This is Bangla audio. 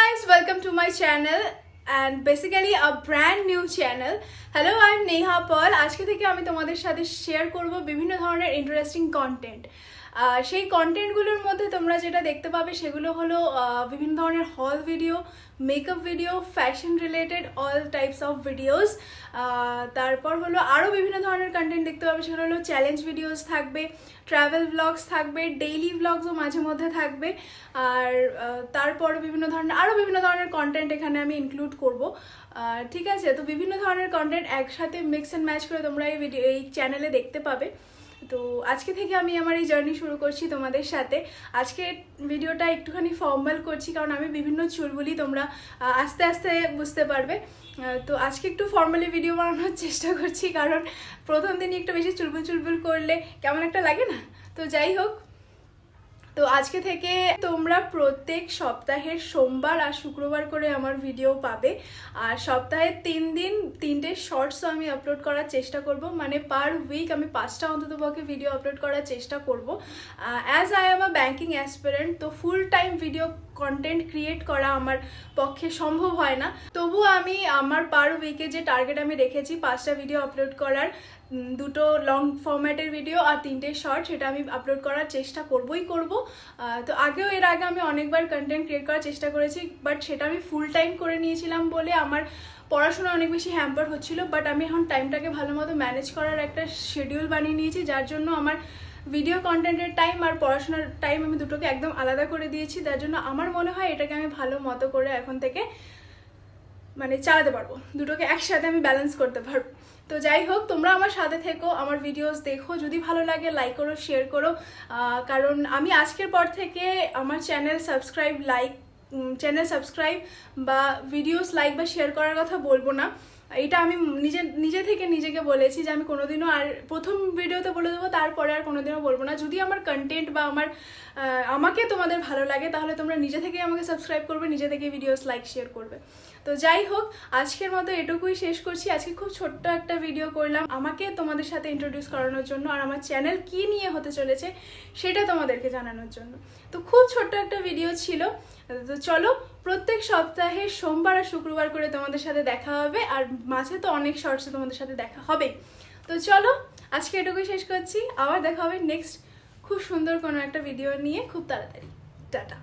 guys, welcome to my channel and basically a brand new channel. Hello, I'm Neha Paul. আজকে থেকে আমি তোমাদের সাথে শেয়ার করব বিভিন্ন ধরনের ইন্টারেস্টিং কন্টেন্ট। সেই কন্টেন্টগুলোর মধ্যে তোমরা যেটা দেখতে পাবে সেগুলো হলো বিভিন্ন ধরনের হল video, makeup video, fashion related all types of videos. তারপর হলো আরও বিভিন্ন ধরনের কন্টেন্ট দেখতে পাবে, সেগুলো হলো চ্যালেঞ্জ ভিডিওস থাকবে, ট্রাভেল ব্লগস থাকবে, ডেইলি ব্লগসও মাঝে মধ্যে থাকবে। আর তারপর বিভিন্ন ধরনের কন্টেন্ট এখানে আমি ইনক্লুড করব। ঠিক আছে, তো বিভিন্ন ধরনের কন্টেন্ট একসাথে মিক্স অ্যান্ড ম্যাচ করে তোমরা এই চ্যানেলে দেখতে পাবে। তো আজকে থেকে আমি আমার এই জার্নি শুরু করছি তোমাদের সাথে। আজকে ভিডিওটা একটুখানি ফর্মাল করছি কারণ আমি বিভিন্ন চুলবুলি তোমরা আস্তে আস্তে বুঝতে পারবে। তো আজকে একটু ফর্মালি ভিডিও বানানোর চেষ্টা করছি কারণ প্রথম দিনই একটু বেশি চুলবুল করলে কেমন একটা লাগে না। তো যাই হোক, তো আজকে থেকে তোমরা প্রত্যেক সপ্তাহের সোমবার আর শুক্রবার করে আমার ভিডিও পাবে। আর সপ্তাহে 3 দিন 3টে শর্টসও আমি আপলোড করার চেষ্টা করব, মানে পার উইক আমি 5টা অন্ততপক্ষে ভিডিও আপলোড করার চেষ্টা করব। As I am a banking aspirant, তো full time video content create করা আমার পক্ষে সম্ভব হয় না। তবুও আমি আমার পার উইকে যে টার্গেট আমি রেখেছি 5টা ভিডিও আপলোড করার, 2টো লং ফরম্যাটের ভিডিও আর 3টে শর্ট, সেটা আমি আপলোড করার চেষ্টা করবই করব। তো এর আগে আমি অনেকবার কন্টেন্ট ক্রিয়েট করার চেষ্টা করেছি, বাট সেটা আমি ফুল টাইম করে নিয়েছিলাম বলে আমার পড়াশোনা অনেক বেশি হ্যাম্পার হচ্ছিল। বাট আমি এখন টাইমটাকে ভালো মতো ম্যানেজ করার একটা শিডিউল বানিয়ে নিয়েছি, যার জন্য আমার ভিডিও কন্টেন্টের টাইম আর পড়াশোনার টাইম আমি দুটোকে একদম আলাদা করে দিয়েছি। তার জন্য আমার মনে হয় এটাকে আমি ভালো মতো করে এখন থেকে মানে চালাতে পারবো, দুটোকে একসাথে আমি ব্যালেন্স করতে পারবো। তো যাই হোক, তোমরা আমার সাথে থেকো, আমার ভিডিওস দেখো, যদি ভালো লাগে লাইক করো, শেয়ার করো। কারণ আমি আজকের পর থেকে আমার চ্যানেল সাবস্ক্রাইব বা ভিডিওস লাইক বা শেয়ার করার কথা বলবো না। এটা আমি নিজে থেকে নিজেকে বলেছি যে আমি কোনোদিনও, আর প্রথম ভিডিওতে বলে দেবো, তারপরে আর কোনোদিনও বলবো না। যদি আমার কন্টেন্ট বা আমাকে তোমাদের ভালো লাগে তাহলে তোমরা নিজে থেকেই আমাকে সাবস্ক্রাইব করবে, নিজে থেকে ভিডিওস লাইক শেয়ার করবে। তো যাই হোক, আজকের মতো এটুকুই শেষ করছি। আজকে খুব ছোট্ট একটা ভিডিও করলাম আমাকে তোমাদের সাথে ইন্ট্রোডিউস করানোর জন্য, আর আমার চ্যানেল কি নিয়ে হতে চলেছে সেটা তোমাদেরকে জানানোর জন্য। তো খুব ছোট্ট একটা ভিডিও ছিল। তো চলো, প্রত্যেক সপ্তাহে সোমবার আর শুক্রবার করে তোমাদের সাথে দেখা হবে, আর মাঝে তো অনেক শর্টসে তোমাদের সাথে দেখা হবে। তো চলো, আজকে এটুকুই শেষ করছি। আবার দেখা হবে নেক্সট খুব সুন্দর কোনো একটা ভিডিও নিয়ে খুব তাড়াতাড়ি। টাটা।